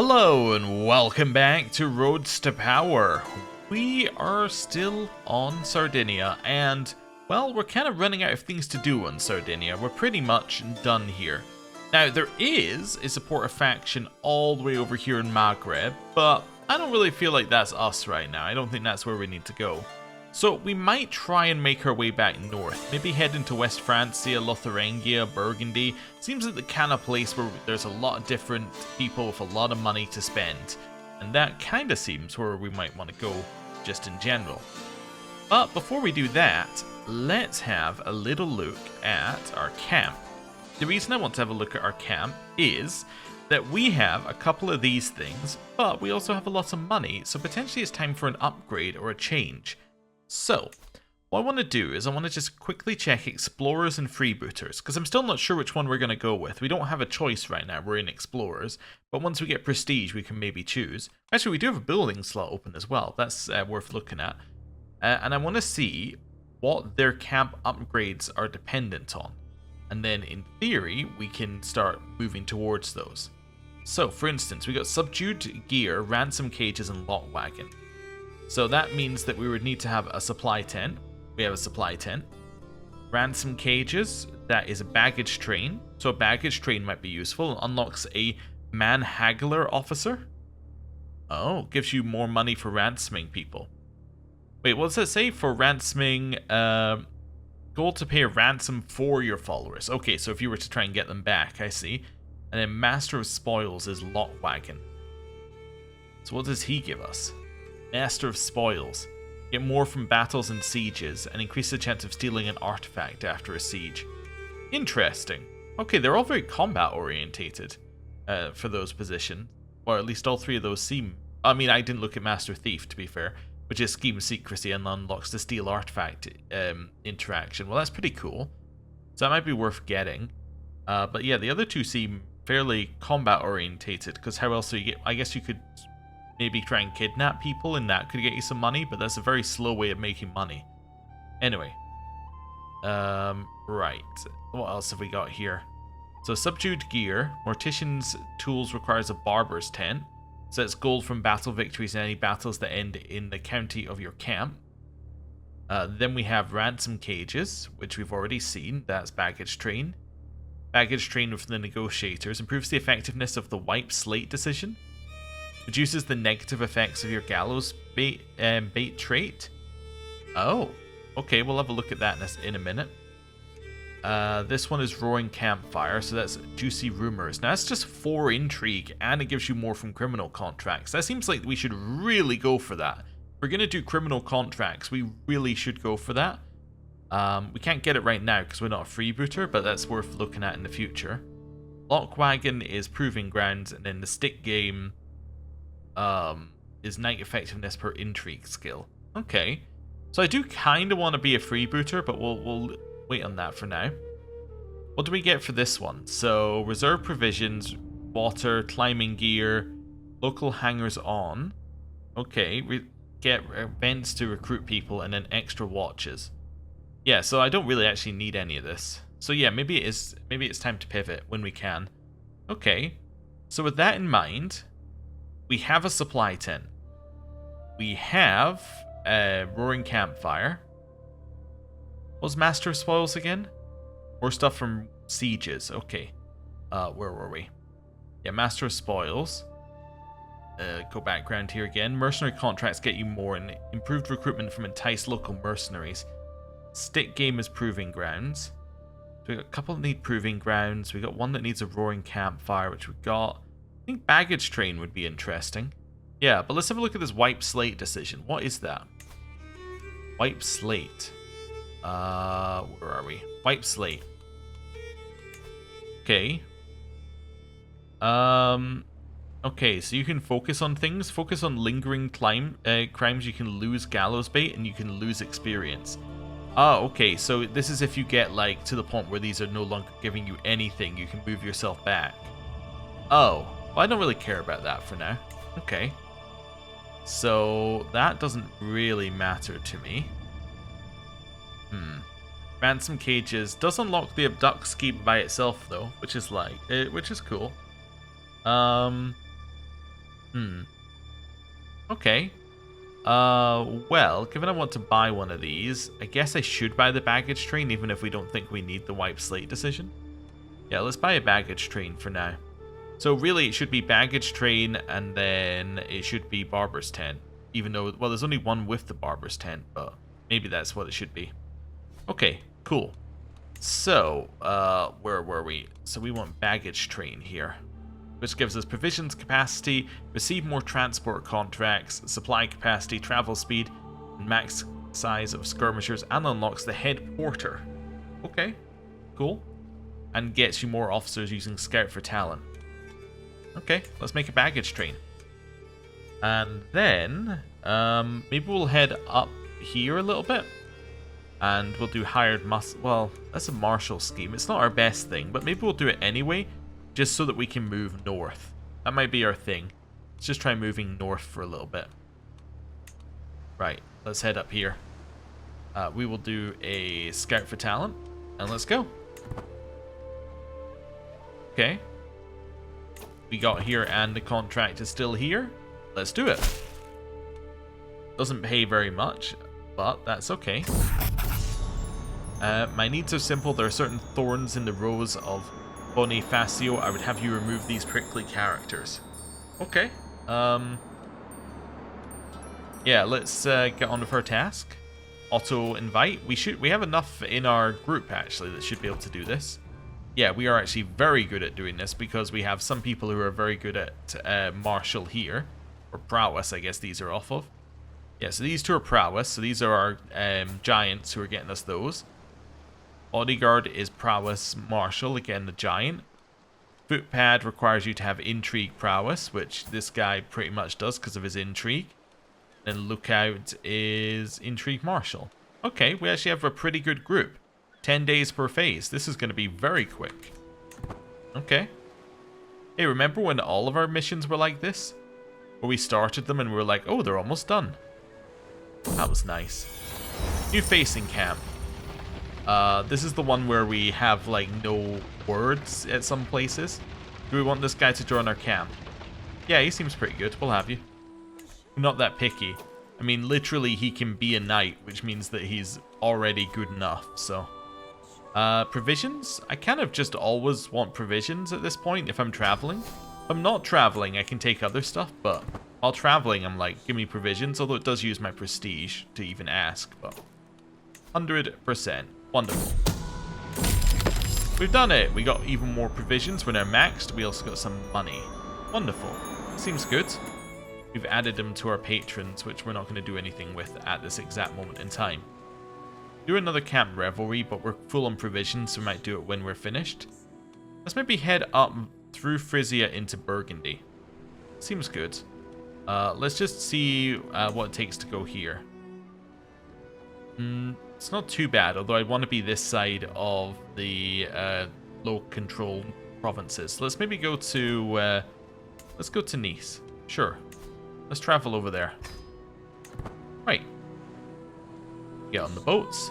Hello and welcome back to Roads to Power. We are still on Sardinia and, well, we're kind of running out of things to do on Sardinia. We're pretty much done here. Now, there is a supporter faction all the way over here in Maghreb, but I don't really feel like that's us right now. I don't think that's where we need to go. So we might try and make our way back north, maybe head into West Francia, Lotharingia, Burgundy. Seems like the kind of place where there's a lot of different people with a lot of money to spend, and that kind of seems where we might want to go just in general. But before we do that, let's have a little look at our camp. The reason I want to have a look at our camp is that we have a couple of these things, but we also have a lot of money, so potentially it's time for an upgrade or a change. So, what I want to do is I want to just quickly check Explorers and Freebooters, because I'm still not sure which one we're going to go with. We don't have a choice right now, we're in Explorers, but once we get Prestige we can maybe choose. Actually, we do have a building slot open as well, that's worth looking at. And I want to see what their camp upgrades are dependent on. And then, in theory, we can start moving towards those. So, for instance, we got Subdued Gear, Ransom Cages, and Lock Wagon. So that means that we would need to have a supply tent. We have a supply tent. Ransom cages, that is a baggage train. So a baggage train might be useful. It unlocks a man-haggler officer. Oh, gives you more money for ransoming people. Wait, what does it say? For ransoming, goal to pay a ransom for your followers. Okay, so if you were to try and get them back, I see. And then Master of Spoils is Lock Wagon. So what does he give us? Master of Spoils. Get more from battles and sieges, and increase the chance of stealing an artifact after a siege. Interesting. Okay, they're all very combat orientated for those positions. Or at least all three of those seem... I mean, I didn't look at Master Thief, to be fair, which is Scheme Secrecy and unlocks the Steal Artifact interaction. Well, that's pretty cool. So that might be worth getting. But yeah, the other two seem fairly combat orientated, because how else do you get... I guess you could... maybe try and kidnap people and that could get you some money, but that's a very slow way of making money. Anyway. Right. What else have we got here? So Subdued Gear. Mortician's Tools requires a barber's tent. So it's gold from battle victories in any battles that end in the county of your camp. Then we have Ransom Cages, which we've already seen. That's Baggage Train. Baggage Train with the Negotiators. Improves the effectiveness of the Wipe Slate decision. Reduces the negative effects of your gallows bait trait. Oh, okay, we'll have a look at that in a minute. This one is Roaring Campfire, so that's Juicy Rumors. Now that's just 4 intrigue, and it gives you more from criminal contracts. That seems like we should really go for that. If we're going to do criminal contracts, we really should go for that. We can't get it right now because we're not a freebooter, but that's worth looking at in the future. Lockwagon is Proving Grounds, and then the stick game... is night effectiveness per intrigue skill. Okay. So I do kind of want to be a freebooter, but we'll wait on that for now. What do we get for this one? So, reserve provisions, water, climbing gear, local hangers on. Okay, we get events to recruit people, and then extra watches. Yeah, so I don't really actually need any of this. So yeah, maybe it's time to pivot when we can. Okay. So with that in mind, we have a supply tent. We have a Roaring Campfire. What was Master of Spoils again? More stuff from sieges. Okay. Where were we? Yeah, Master of Spoils. Go background here again. Mercenary contracts get you more, and improved recruitment from enticed local mercenaries. Stick game is Proving Grounds. So we got a couple that need Proving Grounds. We got one that needs a Roaring Campfire, which we got. I think Baggage Train would be interesting. Yeah, but let's have a look at this Wipe Slate decision. What is that? Wipe Slate. Where are we? Wipe Slate. Okay. Okay, so you can focus on things. Focus on lingering crimes. You can lose gallows bait, and you can lose experience. Oh, okay, so this is if you get, like, to the point where these are no longer giving you anything. You can move yourself back. Oh. Well, I don't really care about that for now. Okay. So, that doesn't really matter to me. Ransom Cages does unlock the Abduct scheme by itself, though, which is cool. Okay. Well, given I want to buy one of these, I guess I should buy the baggage train, even if we don't think we need the wipe slate decision. Yeah, let's buy a baggage train for now. So really, it should be baggage train, and then it should be barber's tent. Even though, well, there's only one with the barber's tent, but maybe that's what it should be. Okay, cool. So, where were we? So we want baggage train here, which gives us provisions capacity, receive more transport contracts, supply capacity, travel speed, and max size of skirmishers, and unlocks the head porter. Okay, cool. And gets you more officers using scout for talent. Okay, let's make a baggage train. And then, maybe we'll head up here a little bit. And we'll do hired well, that's a martial scheme. It's not our best thing, but maybe we'll do it anyway, just so that we can move north. That might be our thing. Let's just try moving north for a little bit. Right, let's head up here. We will do a scout for talent, and let's go. Okay. We got here, and the contract is still here. Let's do it. Doesn't pay very much, but that's okay. My needs are simple. There are certain thorns in the rows of Bonifacio. I would have you remove these prickly characters. Okay. Yeah, let's get on with our task. Auto invite. We have enough in our group actually that should be able to do this. Yeah, we are actually very good at doing this because we have some people who are very good at martial here, or prowess, I guess these are off of. Yeah, so these two are prowess. So these are our giants who are getting us those. Bodyguard is prowess martial, again the giant. Footpad requires you to have intrigue prowess, which this guy pretty much does because of his intrigue. Then lookout is intrigue martial. Okay, we actually have a pretty good group. 10 days per phase. This is going to be very quick. Okay. Hey, remember when all of our missions were like this? Where we started them and we were like, oh, they're almost done. That was nice. New facing camp. This is the one where we have, like, no words at some places. Do we want this guy to join our camp? Yeah, he seems pretty good. We'll have you. I'm not that picky. I mean, literally, he can be a knight, which means that he's already good enough, so... provisions? I kind of just always want provisions at this point if I'm traveling. If I'm not traveling, I can take other stuff, but while traveling, I'm like, give me provisions, although it does use my prestige to even ask, but 100%. Wonderful. We've done it. We got even more provisions. We're now maxed. We also got some money. Wonderful. Seems good. We've added them to our patrons, which we're not going to do anything with at this exact moment in time. Do another camp revelry, but we're full on provisions, so we might do it when we're finished. Let's maybe head up through Frisia into Burgundy. Seems good. Let's just see what it takes to go here. It's not too bad, although I want to be this side of the low control provinces. So let's maybe go to let's go to Nice. Sure. Let's travel over there. Right. Get on the boats.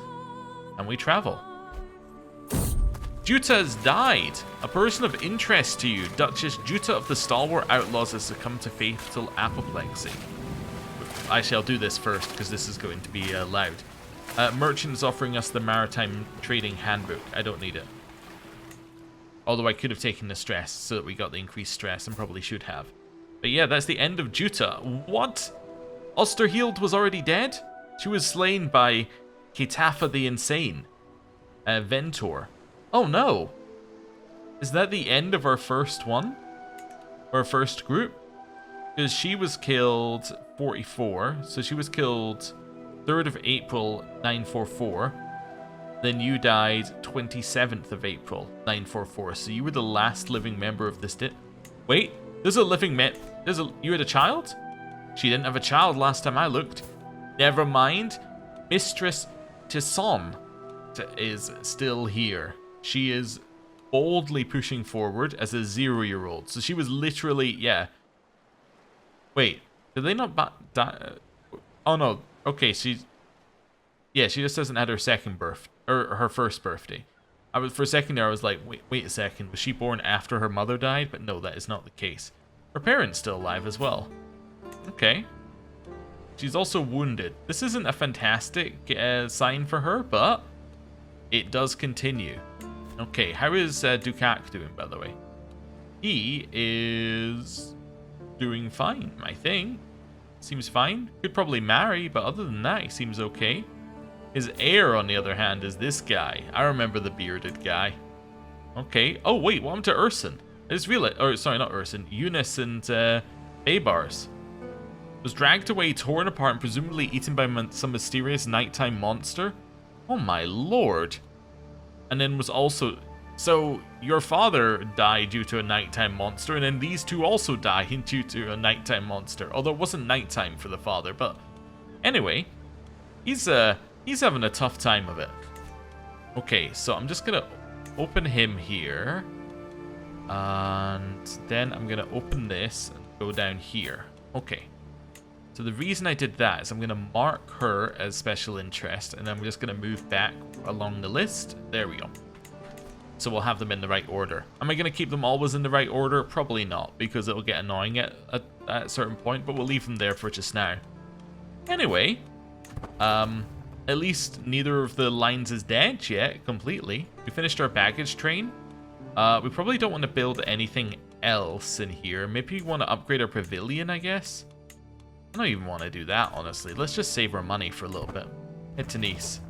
And we travel. Juta has died. A person of interest to you, Duchess Juta of the Stalwart Outlaws, has succumbed to fatal apoplexy. Actually, I'll do this first because this is going to be loud. Merchant is offering us the Maritime Trading Handbook. I don't need it. Although I could have taken the stress so that we got the increased stress and probably should have. But yeah, that's the end of Juta. What? Osterhield was already dead? She was slain by Ketafa the Insane. Ventor. Oh no! Is that the end of our first one? Our first group? Because she was killed 44, so she was killed 3rd of April 944. Then you died 27th of April 944, so you were the last living member of this Wait, there's a living you had a child? She didn't have a child last time I looked. Never mind. Mistress Tisson is still here. She is boldly pushing forward as a 0-year-old. So she was literally, yeah. Wait, did they not die? Oh no. Okay, yeah, she just hasn't had her second birth or her first birthday. For a second there, I was like, wait a second, was she born after her mother died? But no, that is not the case. Her parents still alive as well. Okay. She's also wounded. This isn't a fantastic sign for her, but it does continue. Okay, how is Dukak doing, by the way? He is doing fine, I think. Seems fine. Could probably marry, but other than that, he seems okay. His heir, on the other hand, is this guy. I remember the bearded guy. Okay. Oh, wait, what happened to Urson? I just realized... Oh, sorry, not Urson. Eunice and Baybars. Was dragged away, torn apart, and presumably eaten by some mysterious nighttime monster? Oh my lord. And then was also... So, your father died due to a nighttime monster, and then these two also died due to a nighttime monster. Although it wasn't nighttime for the father, but... Anyway, he's having a tough time of it. Okay, so I'm just gonna open him here. And then I'm gonna open this and go down here. Okay. So the reason I did that is I'm gonna mark her as special interest, and I'm just gonna move back along the list. There we go. So we'll have them in the right order. Am I going to keep them always in the right order? Probably not, because it'll get annoying at a certain point, but we'll leave them there for just now. Anyway, at least neither of the lines is dead yet, completely. We finished our baggage train. We probably don't want to build anything else in here. Maybe we want to upgrade our pavilion, I guess. I don't even want to do that, honestly. Let's just save our money for a little bit. Head to Nice.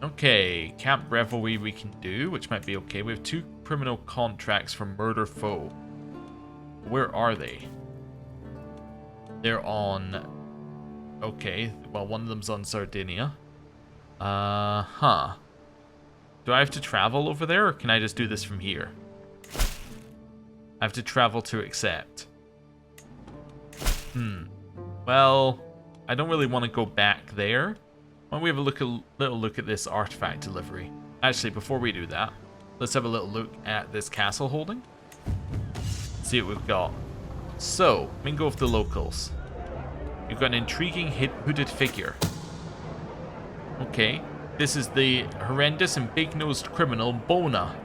Okay, camp revelry we can do, which might be okay. We have 2 criminal contracts for murder foe. Where are they? They're on... Okay, well, one of them's on Sardinia. Do I have to travel over there, or can I just do this from here? I have to travel to accept. Well, I don't really want to go back there. Why don't we have a little look at this artifact delivery? Actually, before we do that, let's have a little look at this castle holding. See what we've got. So, mingle with the locals. You've got an intriguing hooded figure. Okay, this is the horrendous and big-nosed criminal Bona.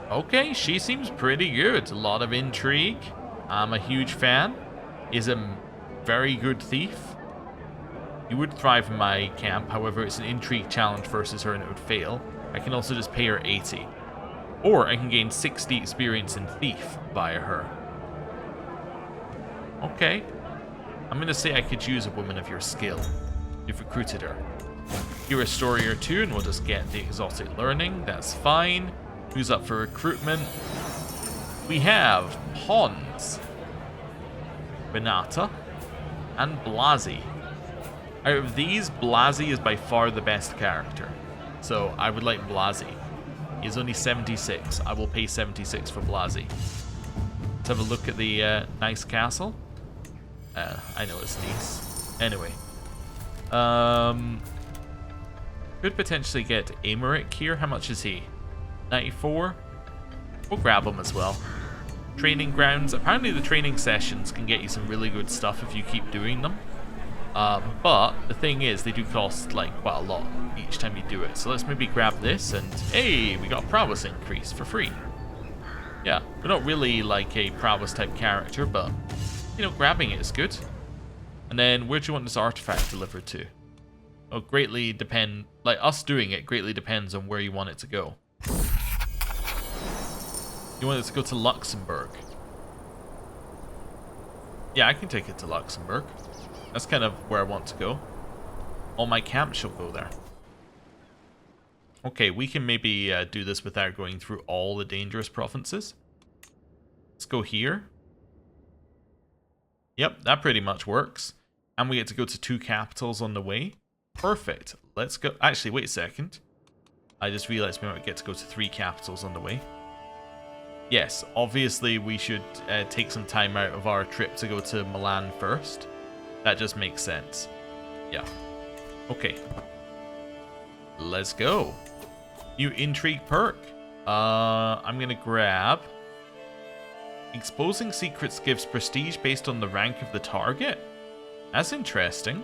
Okay, she seems pretty good. A lot of intrigue. I'm a huge fan. Is a very good thief. You would thrive in my camp, however, it's an intrigue challenge versus her and it would fail. I can also just pay her 80. Or I can gain 60 experience in thief via her. Okay. I'm going to say I could use a woman of your skill. You've recruited her. Hear a story or two and we'll just get the exotic learning. That's fine. Who's up for recruitment? We have Pons, Renata, and Blasi. Out of these, Blasi is by far the best character. So I would like Blasi. He's only 76. I will pay 76 for Blasi. Let's have a look at the nice castle. I know it's Nice. Anyway. Could potentially get Amaric here. How much is he? 94? We'll grab him as well. Training grounds. Apparently the training sessions can get you some really good stuff if you keep doing them. But the thing is, they do cost like quite a lot each time you do it. So let's maybe grab this and hey, we got prowess increase for free. Yeah, we're not really like a prowess type character, but you know, grabbing it is good. And then where do you want this artifact delivered to? Oh, greatly depend. Like us doing it greatly depends on where you want it to go. You want it to go to Luxembourg? Yeah, I can take it to Luxembourg. That's kind of where I want to go. All my camps shall go there. Okay, we can maybe do this without going through all the dangerous provinces. Let's go here. Yep, that pretty much works. And we get to go to 2 capitals on the way. Perfect. Let's go. Actually, wait a second. I just realized we might get to go to 3 capitals on the way. Yes, obviously we should take some time out of our trip to go to Milan first. That just makes sense. Yeah. Okay. Let's go. New intrigue perk. I'm gonna grab... Exposing secrets gives prestige based on the rank of the target. That's interesting.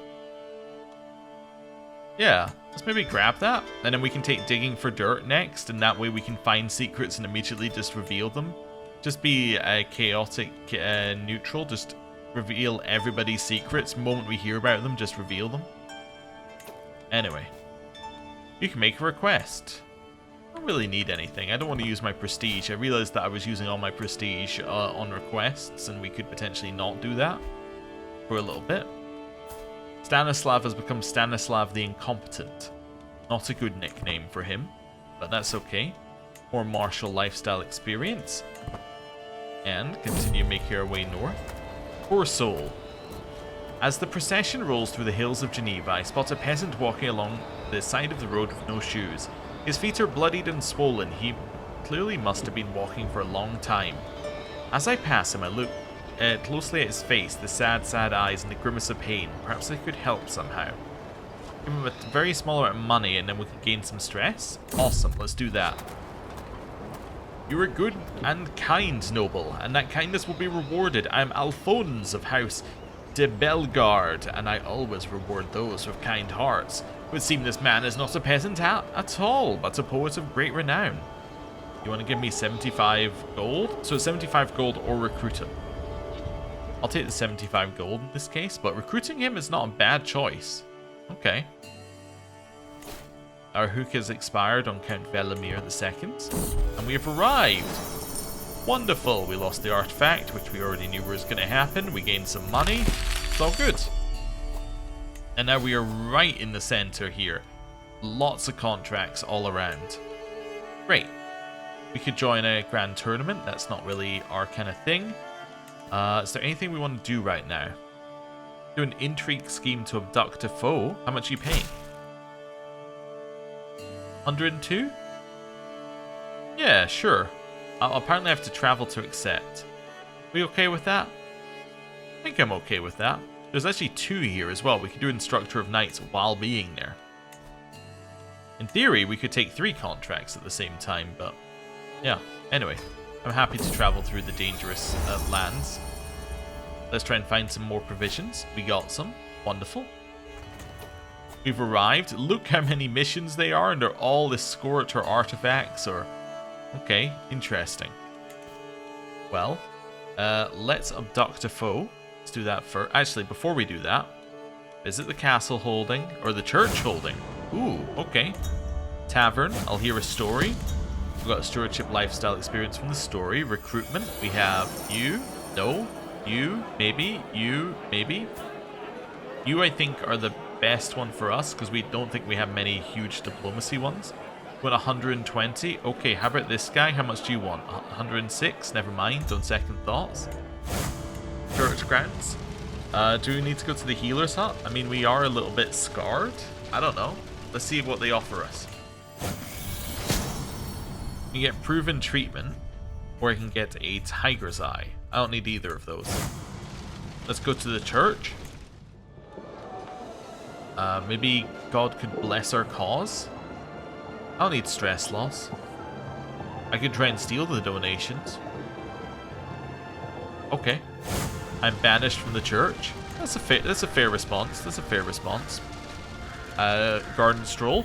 Yeah, let's maybe grab that. And then we can take digging for dirt next, and that way we can find secrets and immediately just reveal them. Just be chaotic neutral. Just reveal everybody's secrets. The moment we hear about them, just reveal them. Anyway, you can make a request. I don't really need anything. I don't want to use my prestige. I realized that I was using all my prestige on requests, and we could potentially not do that for a little bit. Stanislav has become Stanislav the Incompetent. Not a good nickname for him, but that's okay. More martial lifestyle experience. And continue making our way north. Poor soul. As the procession rolls through the hills of Geneva, I spot a peasant walking along the side of the road with no shoes. His feet are bloodied and swollen. He clearly must have been walking for a long time. As I pass him, I look closely at his face, the sad, sad eyes, and the grimace of pain. Perhaps I could help somehow. Give him a very small amount of money, and then we can gain some stress. Awesome, let's do that. You are good and kind, noble, and that kindness will be rewarded. I am Alphonse of House de Bellegarde, and I always reward those with kind hearts. It would seem this man is not a peasant at all, but a poet of great renown. You want to give me 75 gold? So it's 75 gold or recruit him. I'll take the 75 gold in this case, but recruiting him is not a bad choice. Okay. Our hook has expired on Count Velimir II, and we have arrived. Wonderful. We lost the artifact, which we already knew was going to happen. We gained some money. It's all good. And now we are right in the center here. Lots of contracts all around. Great. We could join a grand tournament. That's not really our kind of thing. Is there anything we want to do right now? Do an intrigue scheme to abduct a foe. How much are you paying? 102? Yeah, sure. I'll apparently have to travel to accept. We okay with that? I think I'm okay with that. There's actually 2 here as well. We could do Instructor of Knights while being there. In theory, we could take 3 contracts at the same time, but yeah. Anyway, I'm happy to travel through the dangerous lands. Let's try and find some more provisions. We got some. Wonderful. We've arrived. Look how many missions they are, and they're all escort or artifacts or... Okay, interesting. Well, let's abduct a foe. Let's do that first. Actually, before we do that, visit the castle holding, or the church holding. Ooh, okay. Tavern, I'll hear a story. We've got a stewardship lifestyle experience from the story. Recruitment, we have you, no, you, maybe, you, maybe. You, I think, are the best one for us, because we don't think we have many huge diplomacy ones. We want 120. Okay, how about this guy? How much do you want? 106? Never mind, on second thoughts. Church grounds. Do we need to go to the healer's hut? I mean, we are a little bit scarred. I don't know. Let's see what they offer us. You can get proven treatment, or I can get a tiger's eye. I don't need either of those. Let's go to the church. Maybe God could bless our cause. I don't need stress loss. I could try and steal the donations. Okay. I'm banished from the church. That's a fair response. That's a fair response. Garden stroll.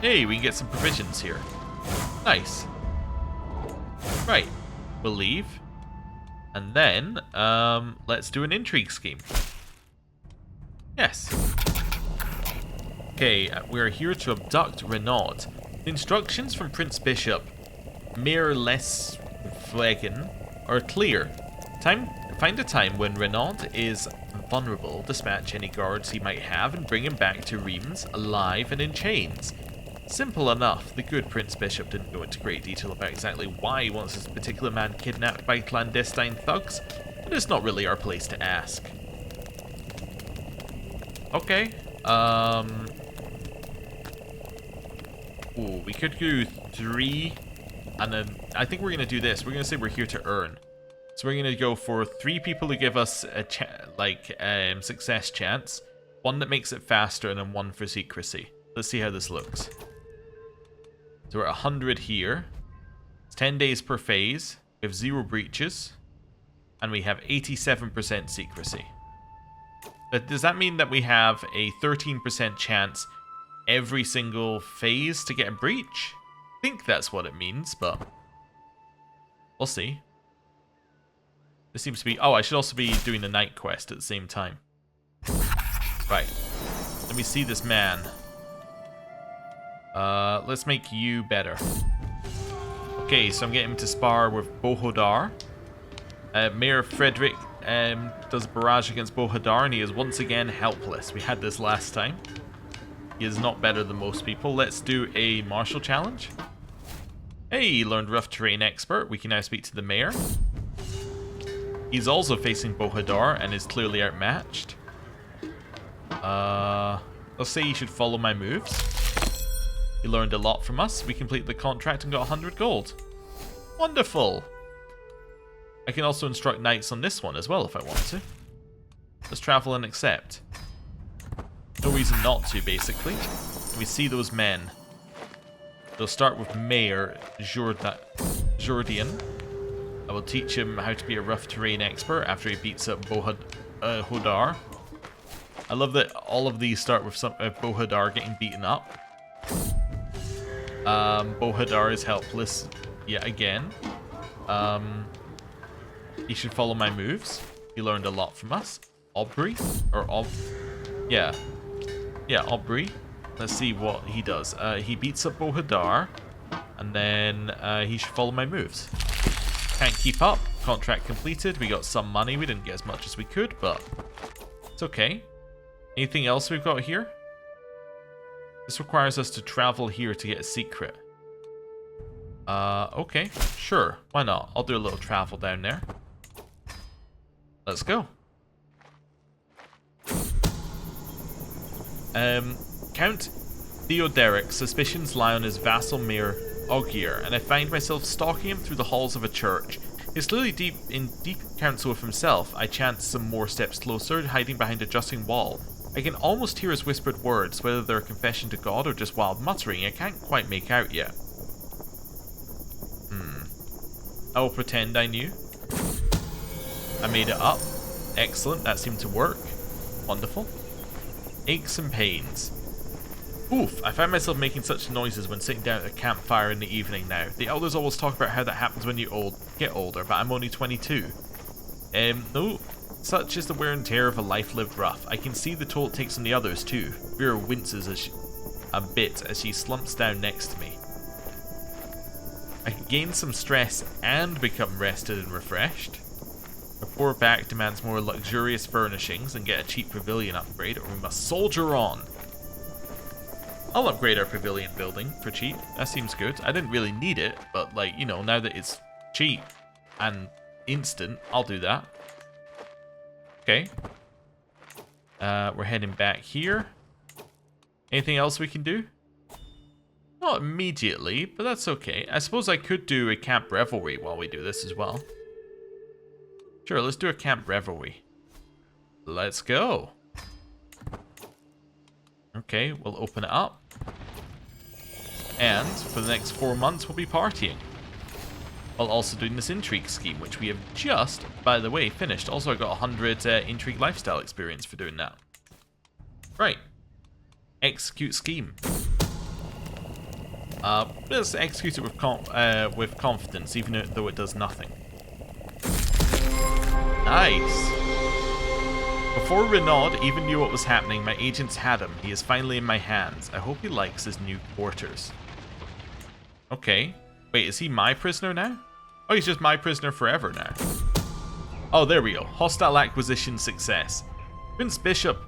Hey, we can get some provisions here. Nice. Right. We'll leave. And then, let's do an intrigue scheme. Yes. Okay, we're here to abduct Renaud. The instructions from Prince Bishop Mayor Leswegen are clear. Find a time when Renaud is vulnerable, dispatch any guards he might have, and bring him back to Reims alive and in chains. Simple enough. The good Prince Bishop didn't go into great detail about exactly why he wants this particular man kidnapped by clandestine thugs, but it's not really our place to ask. Okay. Ooh, we could do 3, and then I think we're gonna do this. We're gonna say we're here to earn. So we're gonna go for 3 people who give us a success chance, 1 that makes it faster, and then 1 for secrecy. Let's see how this looks. So we're at 100 here. It's 10 days per phase. We have 0 breaches, and we have 87% secrecy. But does that mean that we have a 13% chance every single phase to get a breach? I think that's what it means, but We'll see. This seems to be... Oh, I should also be doing the night quest at the same time. Right. Let me see this man. Let's make you better. Okay, so I'm getting him to spar with Bohodar. Mayor Frederick does a barrage against Bohodar, and he is once again helpless. We had this last time. He is not better than most people. Let's do a martial challenge. Hey, he learned rough terrain expert. We can now speak to the mayor. He's also facing Bohodar and is clearly outmatched. Let's say he should follow my moves. He learned a lot from us. We completed the contract and got 100 gold. Wonderful! I can also instruct knights on this one as well if I want to. Let's travel and accept. No reason not to, basically. We see those men. They'll start with Mayor Jordian. I will teach him how to be a rough terrain expert after he beats up Bohodar. I love that all of these start with Bohodar getting beaten up. Bohodar is helpless yet again. He should follow my moves. He learned a lot from us. Aubrey? Or yeah. Yeah, Aubrey. Let's see what he does. He beats up Bohodar. And then he should follow my moves. Can't keep up. Contract completed. We got some money. We didn't get as much as we could, but it's okay. Anything else we've got here? This requires us to travel here to get a secret. Okay. Sure. Why not? I'll do a little travel down there. Let's go. Count Theoderic's suspicions lie on his vassal Mayor Ogier, and I find myself stalking him through the halls of a church. He's clearly in deep counsel with himself. I chance some more steps closer, hiding behind a jutting wall. I can almost hear his whispered words, whether they're a confession to God or just wild muttering. I can't quite make out yet. I will pretend I knew. I made it up. Excellent, that seemed to work. Wonderful. Aches and pains. Oof, I find myself making such noises when sitting down at a campfire in the evening now. The elders always talk about how that happens when you get older, but I'm only 22. No, such is the wear and tear of a life lived rough. I can see the toll it takes on the others too. Vera winces a bit as she slumps down next to me. I can gain some stress and become rested and refreshed. My poor back demands more luxurious furnishings and get a cheap pavilion upgrade, or we must soldier on. I'll upgrade our pavilion building for cheap. That seems good. I didn't really need it, but like, you know, now that it's cheap and instant, I'll do that. Okay. We're heading back here. Anything else we can do? Not immediately, but that's okay. I suppose I could do a camp revelry while we do this as well. Sure, let's do a camp revelry. Let's go. Okay, we'll open it up. And for the next 4 months, we'll be partying. While also doing this intrigue scheme, which we have just, by the way, finished. Also, I got 100 intrigue lifestyle experience for doing that. Right. Execute scheme. Let's execute it with confidence, even though it does nothing. Nice. Before Renaud even knew what was happening, my agents had him. He is finally in my hands. I hope he likes his new quarters. Okay. Wait, is he my prisoner now? Oh, he's just my prisoner forever now. Oh, there we go. Hostile acquisition success. Prince Bishop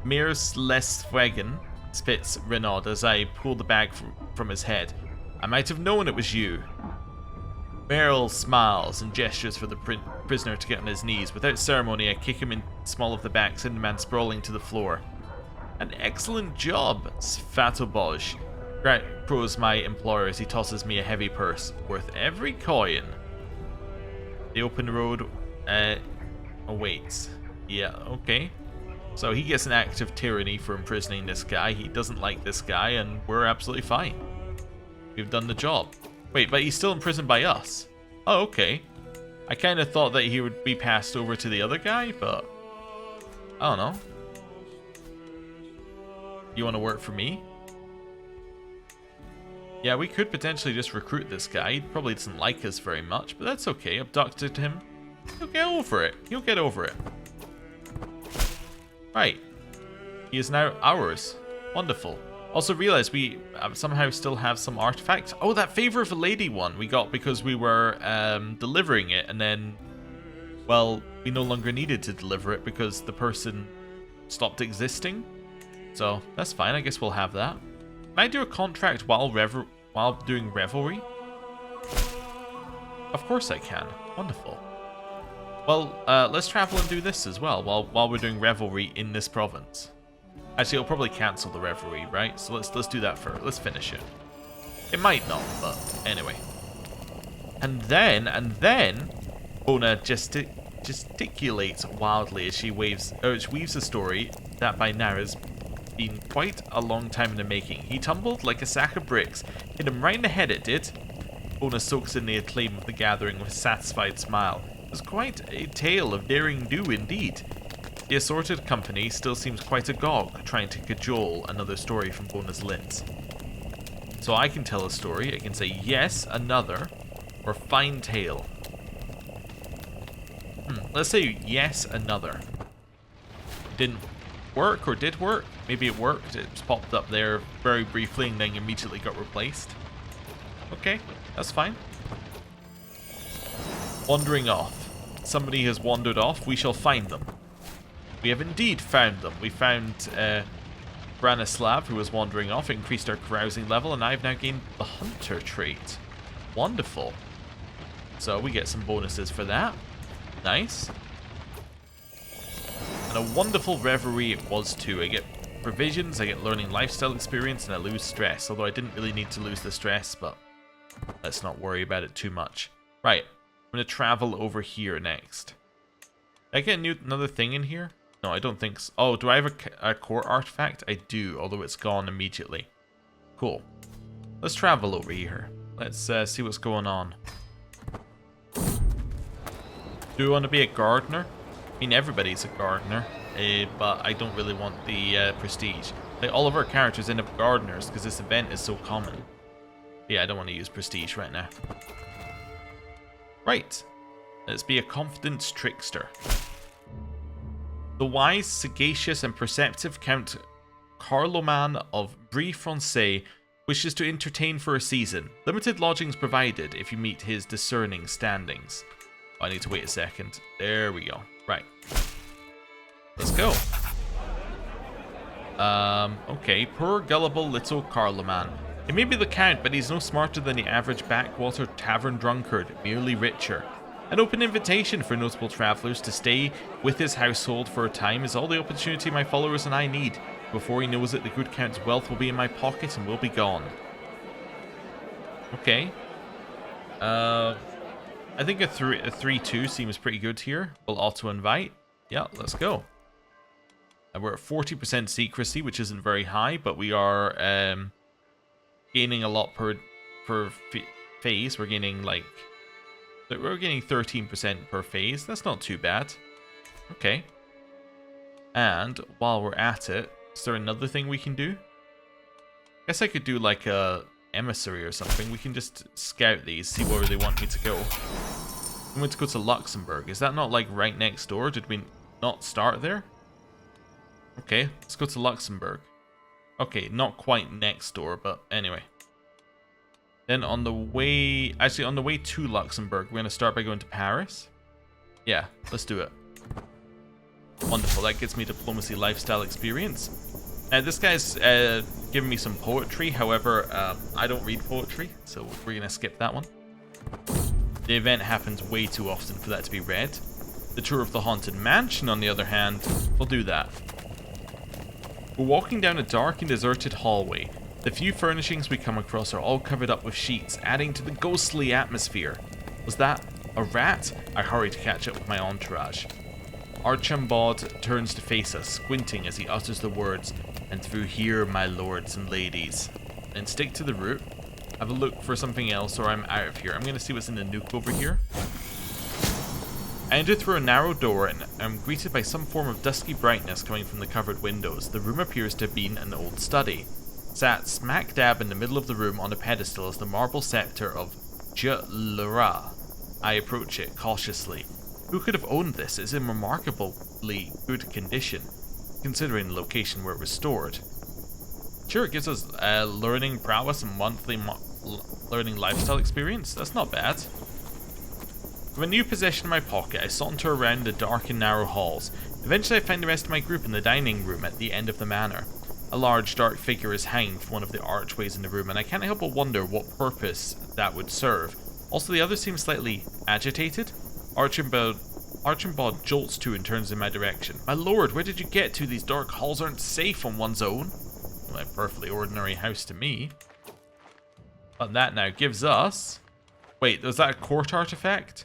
Mearsleswagen spits Renaud as I pull the bag from his head. I might have known it was you. Merrill smiles and gestures for the prisoner to get on his knees. Without ceremony, I kick him in the small of the back, sending the man sprawling to the floor. An excellent job, Svatoboj. Crows my employer as he tosses me a heavy purse. Worth every coin. The open road awaits. Yeah, okay. So he gets an act of tyranny for imprisoning this guy. He doesn't like this guy, and we're absolutely fine. We've done the job. Wait, but he's still imprisoned by us. Oh, okay. I kind of thought that he would be passed over to the other guy, but I don't know. You want to work for me? Yeah, we could potentially just recruit this guy. He probably doesn't like us very much, but that's okay. Abducted him. He'll get over it. He'll get over it. Right. He is now ours. Wonderful. Also realized we somehow still have some artifacts. Oh, that Favor of a Lady one we got because we were delivering it, and then, well, we no longer needed to deliver it because the person stopped existing. So that's fine. I guess we'll have that. Can I do a contract while doing Revelry? Of course I can. Wonderful. Well, let's travel and do this as well while we're doing Revelry in this province. Actually, it'll probably cancel the Revelry, right? So let's do that first. Let's finish it. It might not, but anyway. And then Bona gesticulates wildly as she weaves a story that by now has been quite a long time in the making. He tumbled like a sack of bricks. Hit him right in the head, it did. Bona soaks in the acclaim of the gathering with a satisfied smile. It was quite a tale of daring do indeed. The assorted company still seems quite agog, trying to cajole another story from Bona's lips. So I can tell a story. I can say yes, another, or fine tale. Let's say yes, another. Didn't work, or did work? Maybe it worked. It just popped up there very briefly and then immediately got replaced. Okay, that's fine. Wandering off. Somebody has wandered off. We shall find them. We have indeed found them. We found Branislav, who was wandering off, increased our carousing level, and I've now gained the Hunter trait. Wonderful. So we get some bonuses for that. Nice. And a wonderful Revelry it was too. I get provisions, I get learning lifestyle experience, and I lose stress. Although I didn't really need to lose the stress, but let's not worry about it too much. Right, I'm going to travel over here next. Did I get another thing in here? No, I don't think so. Oh, do I have a core artifact? I do, although it's gone immediately. Cool. Let's travel over here. Let's see what's going on. Do I want to be a gardener? I mean, everybody's a gardener, but I don't really want the prestige. Like, all of our characters end up gardeners because this event is so common. Yeah, I don't want to use prestige right now. Right. Let's be a confident trickster. The wise, sagacious, and perceptive Count Carloman of Brie-Francais wishes to entertain for a season. Limited lodgings provided if you meet his discerning standings. Oh, I need to wait a second. There we go. Right. Let's go. Okay. Poor gullible little Carloman. He may be the Count, but he's no smarter than the average backwater tavern drunkard, merely richer. An open invitation for notable travellers to stay with his household for a time is all the opportunity my followers and I need. Before he knows it, the good Count's wealth will be in my pocket and will be gone. Okay. I think a 3-2 seems pretty good here. We'll auto-invite. Yeah, let's go. We're at 40% secrecy, which isn't very high, but we are gaining a lot per phase. We're gaining like... We're getting 13% per phase. That's not too bad. Okay. And while we're at it, is there another thing we can do? I guess I could do like a emissary or something. We can just scout these, see where they want me to go. I'm going to go to Luxembourg. Is that not like right next door? Did we not start there? Okay, let's go to Luxembourg. Okay, not quite next door, but anyway. Then on the way... Actually, on the way to Luxembourg, we're going to start by going to Paris. Yeah, let's do it. Wonderful, that gets me diplomacy lifestyle experience. This guy's giving me some poetry, however, I don't read poetry, so we're going to skip that one. The event happens way too often for that to be read. The tour of the haunted mansion, on the other hand, will do that. We're walking down a dark and deserted hallway. The few furnishings we come across are all covered up with sheets, adding to the ghostly atmosphere. Was that a rat? I hurry to catch up with my entourage. Archambaud turns to face us, squinting as he utters the words, "And through here, my lords and ladies." And stick to the route. Have a look for something else, or I'm out of here. I'm going to see what's in the nook over here. I enter through a narrow door and am greeted by some form of dusky brightness coming from the covered windows. The room appears to have been an old study. Sat smack dab in the middle of the room on a pedestal is the marble scepter of Lura. I approach it cautiously. Who could have owned this? It's in remarkably good condition, considering the location where it was stored. Sure, it gives us learning prowess and monthly learning lifestyle experience. That's not bad. With a new possession in my pocket, I saunter around the dark and narrow halls. Eventually I find the rest of my group in the dining room at the end of the manor. A large dark figure is hanging from one of the archways in the room, and I can't help but wonder what purpose that would serve. Also, the others seem slightly agitated. Archibald jolts to and turns in my direction. My lord, where did you get to? These dark halls aren't safe on one's own. Well, a perfectly ordinary house to me. But that now gives us... Wait, was that a court artifact?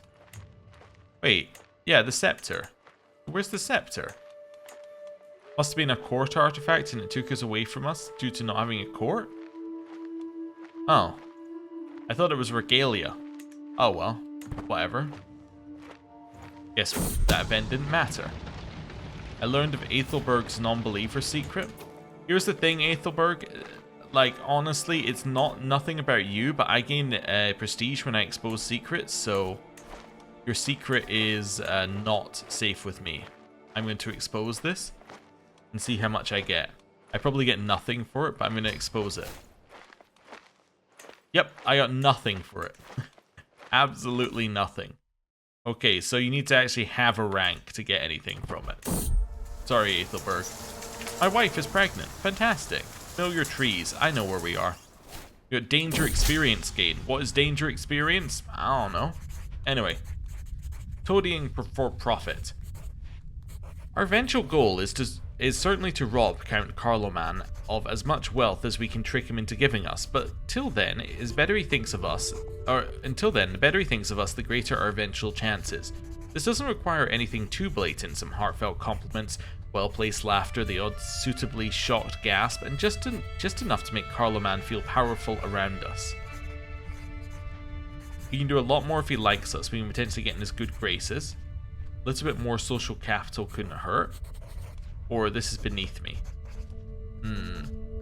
Wait, yeah, the scepter. Where's the scepter? Must have been a court artifact and it took us away from us due to not having a court? Oh. I thought it was regalia. Oh well, whatever. Guess that event didn't matter. I learned of Aethelberg's non-believer secret. Here's the thing, Aethelberg. Like, honestly, it's nothing about you, but I gain prestige when I expose secrets, so your secret is not safe with me. I'm going to expose this and see how much I get. I probably get nothing for it, but I'm going to expose it. Yep, I got nothing for it. Absolutely nothing. Okay, so you need to actually have a rank to get anything from it. Sorry, Aethelberg. My wife is pregnant. Fantastic. Know your trees. I know where we are. You got danger experience gain. What is danger experience? I don't know. Anyway. Toadying for profit. Our eventual goal is certainly to rob Count Carloman of as much wealth as we can trick him into giving us, but until then, the better he thinks of us, the greater our eventual chances. This doesn't require anything too blatant, some heartfelt compliments, well-placed laughter, the odd suitably shocked gasp, and just enough to make Carloman feel powerful around us. He can do a lot more if he likes us. We can potentially get in his good graces. A little bit more social capital couldn't hurt. Or this is beneath me.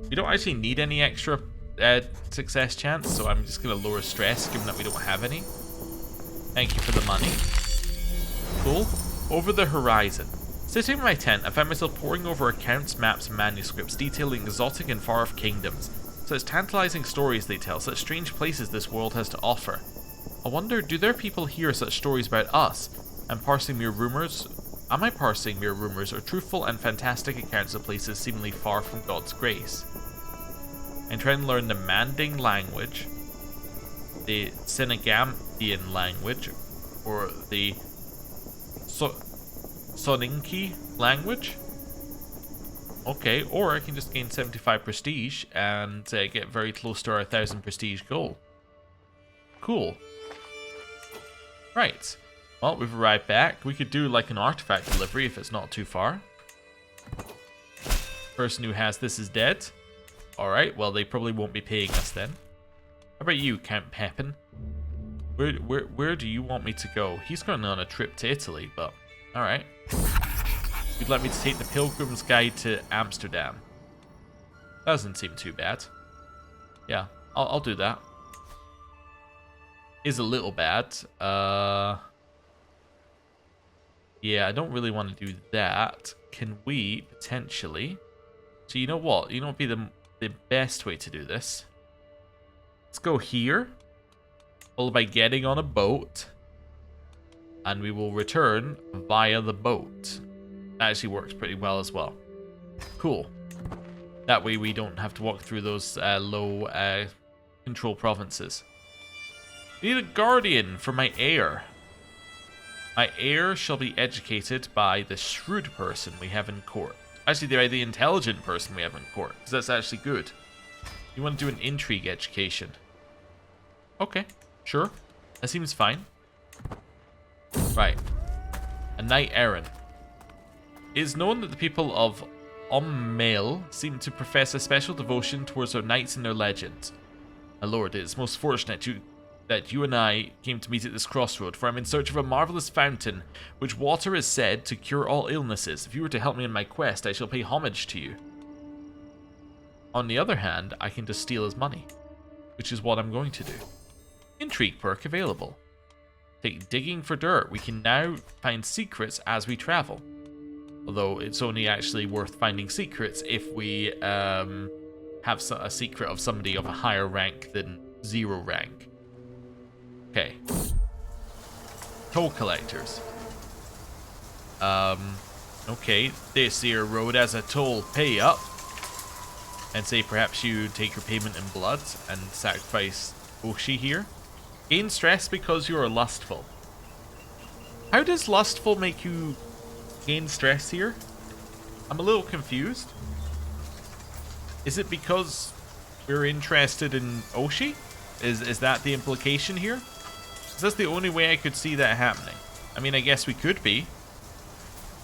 We don't actually need any extra success chance, so I'm just going to lower stress given that we don't have any. Thank you for the money. Cool. Over the horizon. Sitting in my tent, I found myself poring over accounts, maps, and manuscripts detailing exotic and far-off kingdoms. Such tantalizing stories they tell, such strange places this world has to offer. I wonder, do there people hear such stories about us? Am I parsing mere rumors or truthful and fantastic accounts of places seemingly far from God's grace? I'm trying to learn the Manding language, the Senegambian language, or the Soninke language. Okay, or I can just gain 75 prestige and get very close to our 1000 prestige goal. Cool. Right. Well, we've arrived back. We could do like an artifact delivery if it's not too far. Person who has this is dead. Alright, well they probably won't be paying us then. How about you, Count Pepin? Where do you want me to go? He's going on a trip to Italy, but alright. You'd like me to take the Pilgrim's Guide to Amsterdam. Doesn't seem too bad. Yeah, I'll do that. Is a little bad. Yeah, I don't really want to do that. Can we potentially... So you know what? You know what would be the best way to do this? Let's go here. Followed by getting on a boat. And we will return via the boat. That actually works pretty well as well. Cool. That way we don't have to walk through those low control provinces. I need a guardian for my heir. My heir shall be educated by the shrewd person we have in court. Actually, by the intelligent person we have in court, because that's actually good. You want to do an intrigue education. Okay, sure. That seems fine. Right. A knight errant. It is known that the people of Ommail seem to profess a special devotion towards their knights and their legends. My lord, it is most fortunate that you and I came to meet at this crossroad, for I'm in search of a marvelous fountain, which water is said to cure all illnesses. If you were to help me in my quest, I shall pay homage to you. On the other hand, I can just steal his money, which is what I'm going to do. Intrigue perk available. Take digging for dirt. We can now find secrets as we travel. Although it's only actually worth finding secrets if we have a secret of somebody of a higher rank than 0 rank. Okay. Toll collectors. Okay, this here road has a toll pay up. And say perhaps you take your payment in blood and sacrifice Oshi here. Gain stress because you are lustful. How does lustful make you gain stress here? I'm a little confused. Is it because we're interested in Oshi? Is that the implication here? Is that the only way I could see that happening? I mean, I guess we could be.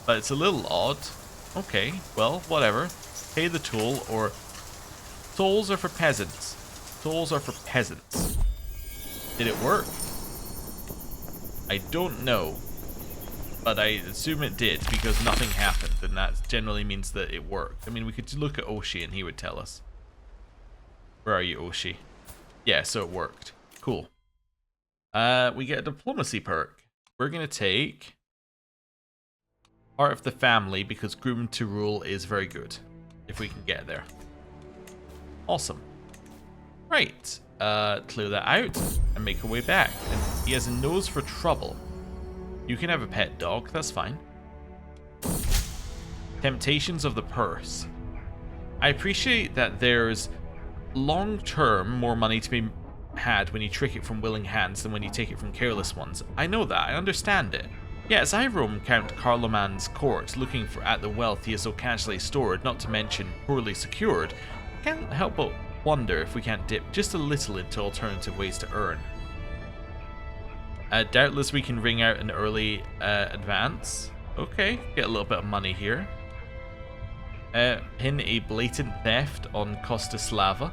But it's a little odd. Okay, well, whatever. Pay the toll, or... Tolls are for peasants. Tolls are for peasants. Did it work? I don't know. But I assume it did, because nothing happened, and that generally means that it worked. I mean, we could look at Oshi and he would tell us. Where are you, Oshi? Yeah, so it worked. Cool. We get a diplomacy perk. We're going to take part of the family, because groomed to rule is very good, if we can get there. Awesome. Right. Clear that out and make our way back. And he has a nose for trouble. You can have a pet dog, that's fine. Temptations of the purse. I appreciate that there's long-term more money to be had when you trick it from willing hands than when you take it from careless ones. I know that, I understand it. Yeah, as I roam Count Carloman's court, looking at the wealth he has so casually stored, not to mention poorly secured, I can't help but wonder if we can't dip just a little into alternative ways to earn. Doubtless we can ring out an early advance. Okay, get a little bit of money here. Pin a blatant theft on Kostislava.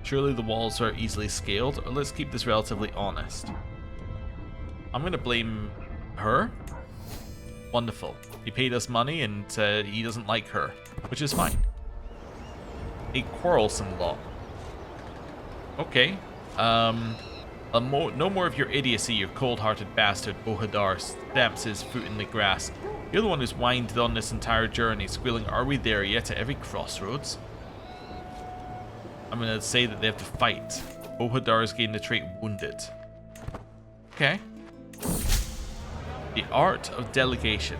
Surely the walls are easily scaled, or let's keep this relatively honest. I'm going to blame her. Wonderful. He paid us money and he doesn't like her, which is fine. A quarrelsome lot. Okay. No more of your idiocy, you cold-hearted bastard. Bohadar stamps his foot in the grass. You're the one who's whined on this entire journey, squealing, "Are we there yet?" at every crossroads. I'm going to say that they have to fight. Bohadar's gained the trait Wounded. Okay. The art of delegation.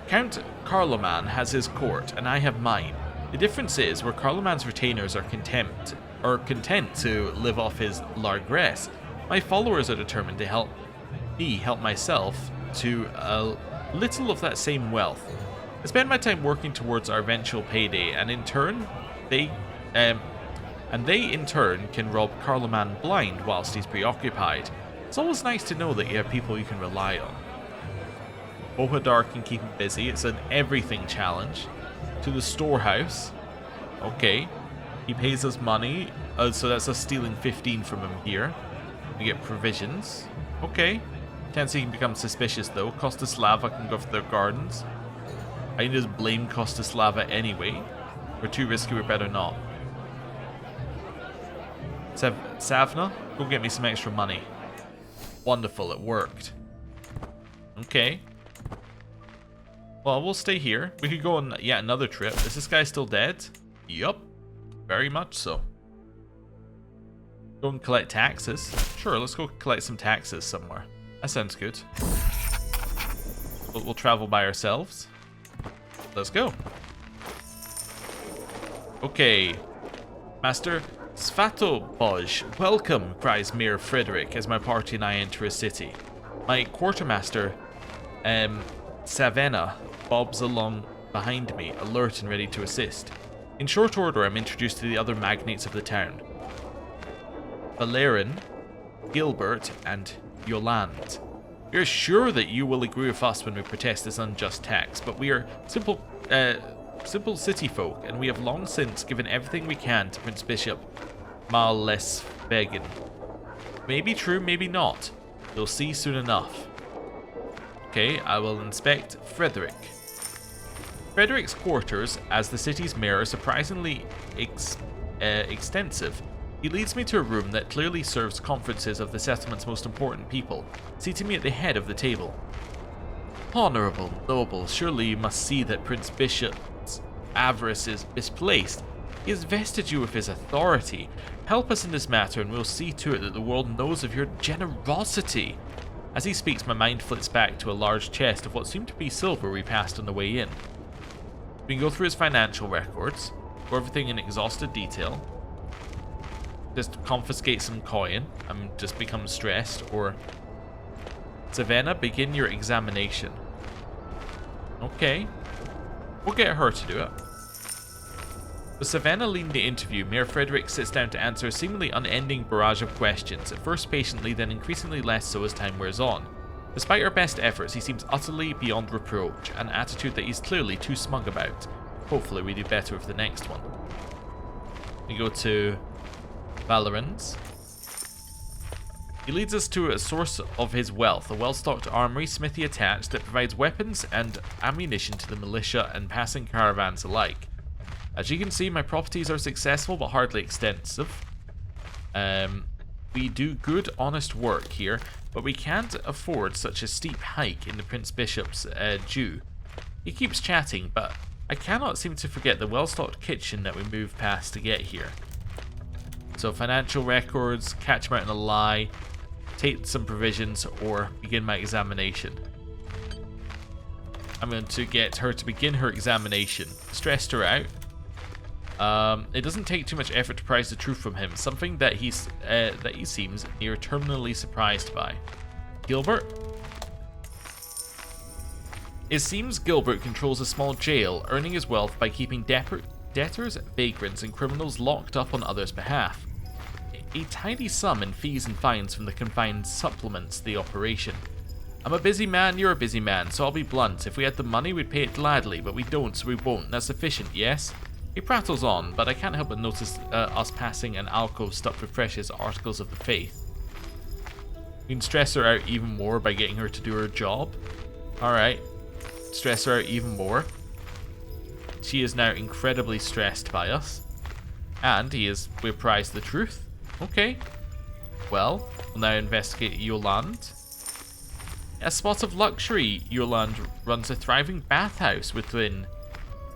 Count Carloman has his court, and I have mine. The difference is, where Carloman's retainers are content to live off his largesse, my followers are determined to help myself to a little of that same wealth. I spend my time working towards our eventual payday, and in turn, they in turn can rob Carloman blind whilst he's preoccupied. It's always nice to know that you have people you can rely on. Bohadar can keep him busy. It's an everything challenge. To the storehouse. Okay. He pays us money. So that's us stealing 15 from him here. We get provisions. Okay. Tensi can become suspicious though. Kostislava can go for their gardens. I can just blame Kostislava anyway. We're too risky, we're better not. Savna, go get me some extra money. Wonderful, it worked. Okay. Well, we'll stay here. We could go on yet another trip. Is this guy still dead? Yup. Very much so. Go and collect taxes. Sure, let's go collect some taxes somewhere. That sounds good. We'll travel by ourselves. Let's go. Okay. Master Svatoboj, welcome, cries Mayor Frederick as my party and I enter a city. My quartermaster, Savannah, bobs along behind me, alert and ready to assist. In short order, I'm introduced to the other magnates of the town. Valerin, Gilbert, and Yolande. We are sure that you will agree with us when we protest this unjust tax, but we are simple city folk, and we have long since given everything we can to Prince Bishop Malesvegen. Maybe true, maybe not. You'll see soon enough. Okay, I will inspect Frederick. Frederick's quarters as the city's mayor are surprisingly extensive. He leads me to a room that clearly serves conferences of the settlement's most important people, seating me at the head of the table. Honorable noble, surely you must see that Prince Bishop's avarice is misplaced. He has vested you with his authority. Help us in this matter and we'll see to it that the world knows of your generosity. As he speaks, my mind flits back to a large chest of what seemed to be silver we passed on the way in. We can go through his financial records, go everything in exhaustive detail, just confiscate some coin and just become stressed, or Savannah, begin your examination. Okay, we'll get her to do it. With Savannah leading the interview, Mayor Frederick sits down to answer a seemingly unending barrage of questions, at first patiently, then increasingly less so as time wears on. Despite our best efforts, he seems utterly beyond reproach, an attitude that he's clearly too smug about. Hopefully we do better with the next one. We go to Valorans. He leads us to a source of his wealth, a well-stocked armory, smithy attached, that provides weapons and ammunition to the militia and passing caravans alike. As you can see, my properties are successful but hardly extensive. We do good, honest work here, but we can't afford such a steep hike in the Prince Bishop's due. He keeps chatting, but I cannot seem to forget the well-stocked kitchen that we moved past to get here. So financial records, catch him out in a lie, take some provisions, or begin my examination. I'm going to get her to begin her examination. Stressed her out. It doesn't take too much effort to prise the truth from him, something that he seems near terminally surprised by. Gilbert? It seems Gilbert controls a small jail, earning his wealth by keeping debtors, vagrants, and criminals locked up on others' behalf. A tidy sum in fees and fines from the confined supplements the operation. I'm a busy man, you're a busy man, so I'll be blunt. If we had the money, we'd pay it gladly, but we don't, so we won't. That's sufficient, yes? He prattles on, but I can't help but notice us passing an alcove stuffed with precious articles of the faith. We can stress her out even more by getting her to do her job. Alright. Stress her out even more. She is now incredibly stressed by us. And we're apprised the truth. Okay. Well, we'll now investigate Yolande. A spot of luxury, Yolande runs a thriving bathhouse within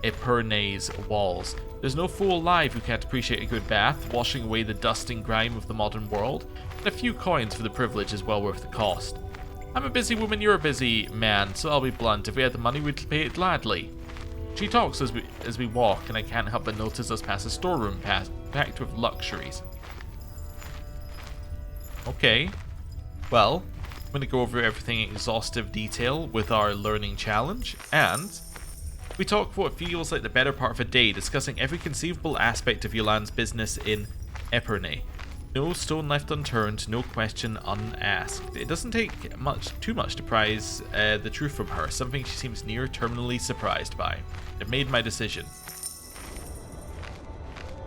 Epernay's walls. There's no fool alive who can't appreciate a good bath, washing away the dust and grime of the modern world, and a few coins for the privilege is well worth the cost. I'm a busy woman, you're a busy man, so I'll be blunt. If we had the money, we'd pay it gladly. She talks as we walk, and I can't help but notice us pass a storeroom packed with luxuries. Okay, well, I'm going to go over everything in exhaustive detail with our learning challenge, and we talk for what feels like the better part of a day, discussing every conceivable aspect of Yolande's business in Epernay. No stone left unturned, no question unasked. It doesn't take too much to prise the truth from her, something she seems near terminally surprised by. I've made my decision.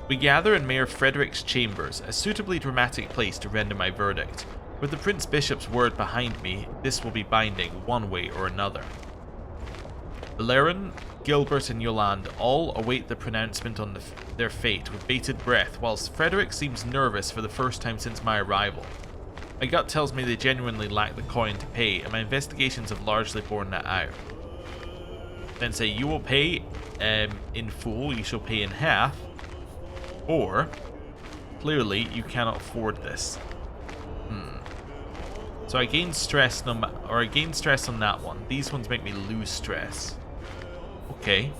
We gather in Mayor Frederick's chambers, a suitably dramatic place to render my verdict. With the Prince Bishop's word behind me, this will be binding one way or another. Valeran, Gilbert and Yolande all await the pronouncement on their fate with bated breath, whilst Frederick seems nervous for the first time since my arrival. My gut tells me they genuinely lack the coin to pay, and my investigations have largely borne that out. Then say, you will pay in full, you shall pay in half, or clearly you cannot afford this. So I gain stress on that one. These ones make me lose stress. Okay,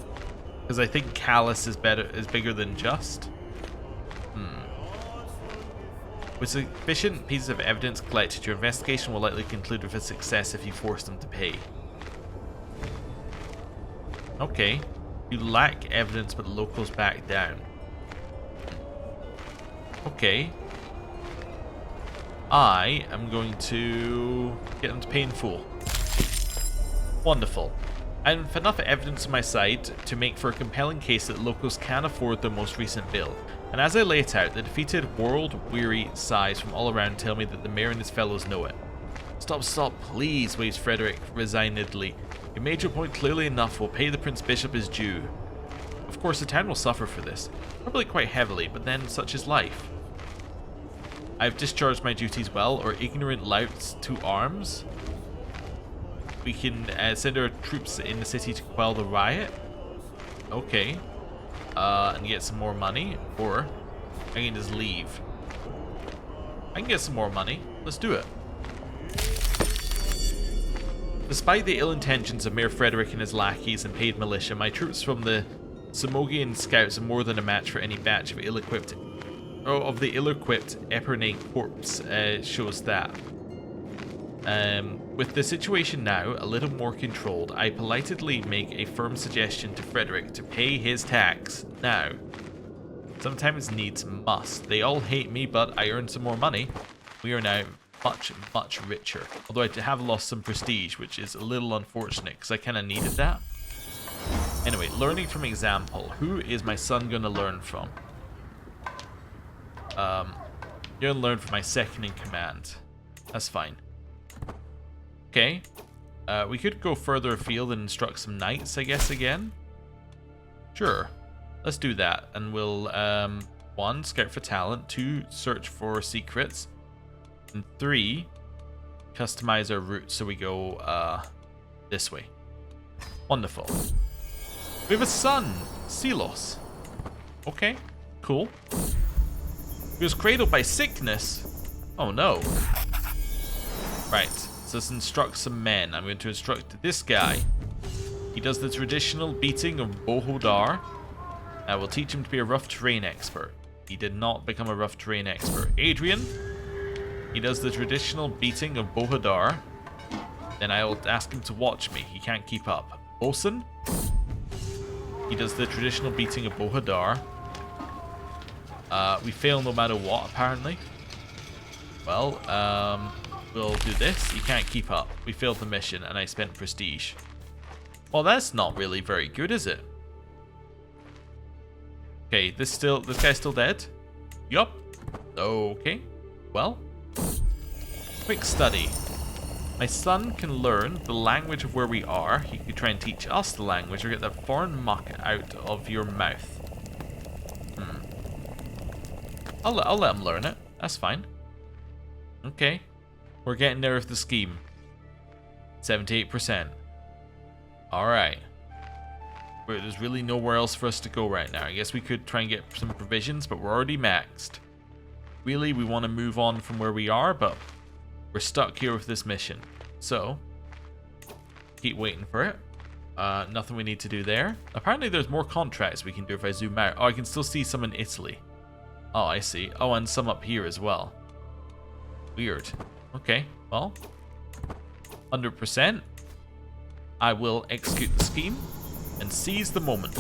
because I think callous is bigger than just. With sufficient pieces of evidence collected, your investigation will likely conclude with a success if you force them to pay. Okay, you lack evidence, but the locals back down. Okay, I am going to get them to pay in full. Wonderful. I have enough evidence on my side to make for a compelling case that locals can afford the most recent bill. And as I lay it out, the defeated, world-weary sighs from all around tell me that the mayor and his fellows know it. Stop, stop, please, waves Frederick resignedly. You made your point clearly enough. We'll pay the Prince Bishop his due. Of course, the town will suffer for this. Probably quite heavily, but then such is life. I've discharged my duties well, or ignorant louts to arms. We can send our troops in the city to quell the riot. Okay. And get some more money, or I can just leave. I can get some more money. Let's do it. Despite the ill intentions of Mayor Frederick and his lackeys and paid militia, my troops from the Samogian scouts are more than a match for any batch of ill-equipped Epernay corps shows that. With the situation now a little more controlled, I politely make a firm suggestion to Frederick to pay his tax now. Sometimes needs must. They all hate me, but I earned some more money. We are now much, much richer. Although I have lost some prestige, which is a little unfortunate because I kind of needed that. Anyway, learning from example. Who is my son going to learn from? You're going to learn from my second in command. That's fine. Okay. We could go further afield and instruct some knights, I guess, again. Sure. Let's do that. And we'll, 1, scout for talent. 2, search for secrets. And 3, customize our route so we go, this way. Wonderful. We have a son, Silos. Okay, cool. He was cradled by sickness. Oh no. Right, so let's instruct some men. I'm going to instruct this guy. He does the traditional beating of Bohodar. I will teach him to be a rough terrain expert. He did not become a rough terrain expert. Adrian. He does the traditional beating of Bohodar. Then I will ask him to watch me. He can't keep up. Bosun. He does the traditional beating of Bohodar. We fail no matter what, apparently. Well, we'll do this. He can't keep up. We failed the mission, and I spent prestige. Well, that's not really very good, is it? Okay, this guy's still dead? Yup. Okay. Well. Quick study. My son can learn the language of where we are. He could try and teach us the language or get that foreign muck out of your mouth. I'll let him learn it. That's fine. Okay. We're getting there with the scheme. 78%. Alright. There's really nowhere else for us to go right now. I guess we could try and get some provisions, but we're already maxed. Really, we want to move on from where we are, but we're stuck here with this mission. So, keep waiting for it. Nothing we need to do there. Apparently there's more contracts we can do if I zoom out. Oh, I can still see some in Italy. Oh, I see. Oh, and some up here as well. Weird. Okay, well. 100%. I will execute the scheme and seize the moment.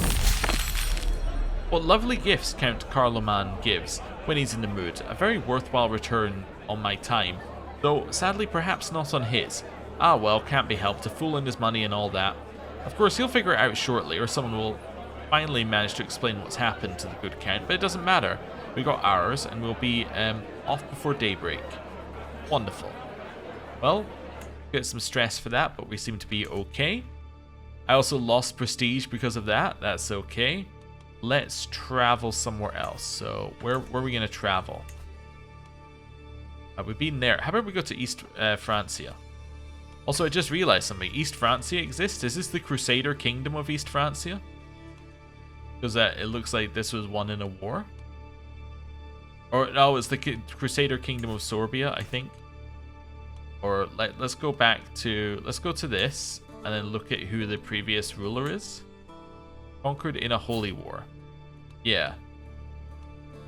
What lovely gifts Count Carloman gives when he's in the mood. A very worthwhile return on my time. Though, sadly, perhaps not on his. Ah well, can't be helped. A fool and his money and all that. Of course, he'll figure it out shortly, or someone will finally manage to explain what's happened to the good Count, but it doesn't matter. We got ours, and we'll be off before daybreak. Wonderful. Well, get some stress for that, but we seem to be okay. I also lost prestige because of that. That's okay. Let's travel somewhere else. So, where are we going to travel? We've been there. How about we go to East Francia? Also, I just realized something. East Francia exists? Is this the Crusader Kingdom of East Francia? Because it looks like this was won in a war. Or, no, it's the Crusader Kingdom of Sorbia, I think. Or, let's go back to... Let's go to this, and then look at who the previous ruler is. Conquered in a holy war. Yeah.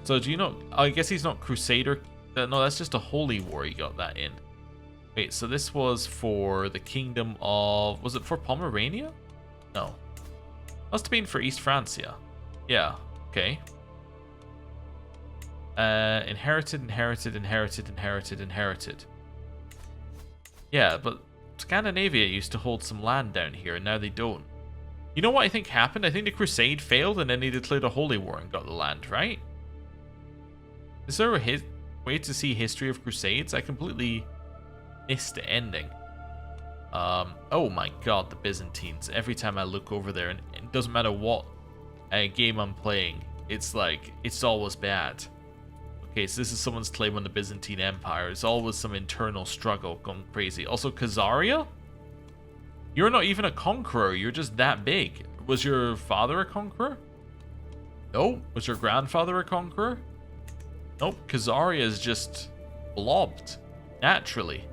So, do you know... I guess he's not Crusader... No, that's just a holy war he got that in. Wait, so this was for the kingdom of... Was it for Pomerania? No. Must have been for East Francia. Yeah, okay. Inherited. Yeah, but Scandinavia used to hold some land down here, and now they don't. You know what I think happened? I think the crusade failed, and then they declared a holy war and got the land, right? Is there a way to see history of crusades? I completely missed it ending. Oh my god, the Byzantines. Every time I look over there, and it doesn't matter what game I'm playing, it's like, it's always bad. Okay, so this is someone's claim on the Byzantine Empire. It's always some internal struggle going crazy. Also, Khazaria? You're not even a conqueror, you're just that big. Was your father a conqueror? No. Was your grandfather a conqueror? Nope, Khazaria is just blobbed, naturally.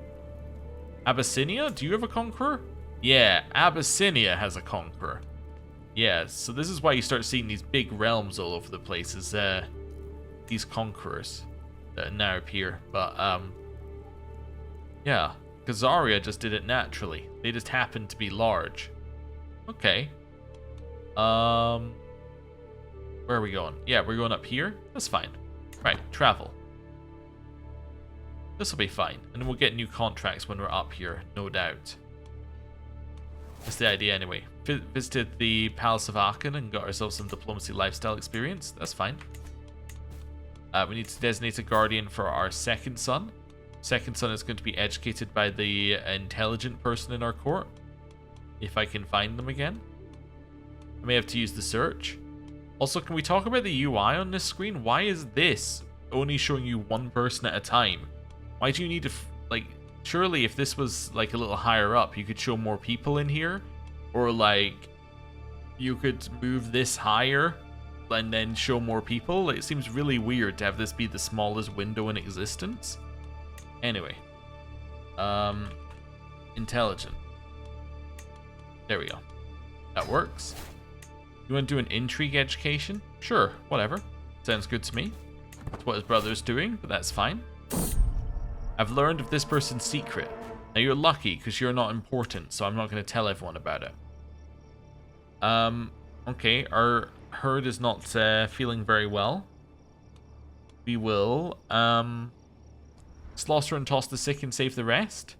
Abyssinia, do you have a conqueror? Yeah, Abyssinia has a conqueror. Yeah, so this is why you start seeing these big realms all over the place, is these conquerors that now appear. But, yeah, Khazaria just did it naturally. They just happened to be large. Okay. Where are we going? Yeah, we're going up here? That's fine. Right, travel. This will be fine, and we'll get new contracts when we're up here, no doubt. That's the idea anyway. Visited the Palace of Aachen and got ourselves some diplomacy lifestyle experience. That's fine. We need to designate a guardian for our second son. Second son is going to be educated by the intelligent person in our court. If I can find them again. I may have to use the search. Also, can we talk about the UI on this screen? Why is this only showing you one person at a time? Why do you need to, like, surely if this was, like, a little higher up, you could show more people in here? Or, like, you could move this higher and then show more people? It seems really weird to have this be the smallest window in existence. Anyway. Intelligent. There we go. That works. You want to do an intrigue education? Sure, whatever. Sounds good to me. That's what his brother's doing, but that's fine. I've learned of this person's secret. Now you're lucky because you're not important, so I'm not going to tell everyone about it. Okay, our herd is not feeling very well. We will slaughter and toss the sick and save the rest.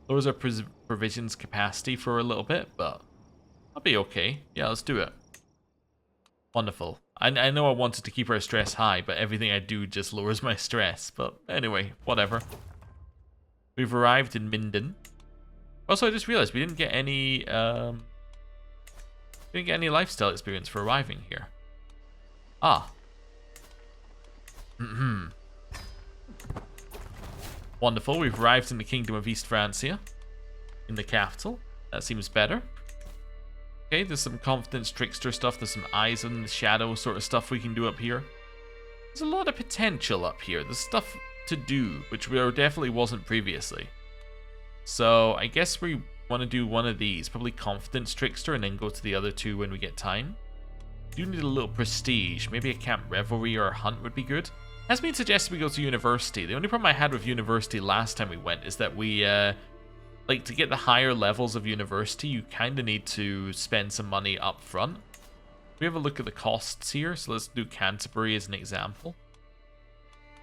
Lowers our provisions capacity for a little bit, but I'll be okay. Yeah, let's do it. Wonderful. I know I wanted to keep our stress high, but everything I do just lowers my stress. But anyway, whatever. We've arrived in Minden. Also, I just realized we didn't get any lifestyle experience for arriving here. Ah. Wonderful. We've arrived in the Kingdom of East Francia, in the capital. That seems better. Okay, there's some confidence trickster stuff. There's some eyes in the shadow sort of stuff we can do up here. There's a lot of potential up here. There's stuff to do, which there definitely wasn't previously. So I guess we want to do one of these, probably confidence trickster, and then go to the other two when we get time. Do need a little prestige. Maybe a camp revelry or a hunt would be good. Has been suggested we go to university. The only problem I had with university last time we went is that we like, to get the higher levels of university, you kind of need to spend some money up front. We have a look at the costs here, so let's do Canterbury as an example.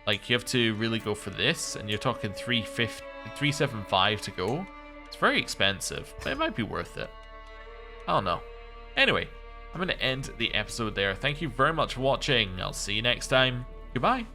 Like, you have to really go for this, and you're talking $375 to go. It's very expensive, but it might be worth it. I don't know. Anyway, I'm going to end the episode there. Thank you very much for watching. I'll see you next time. Goodbye.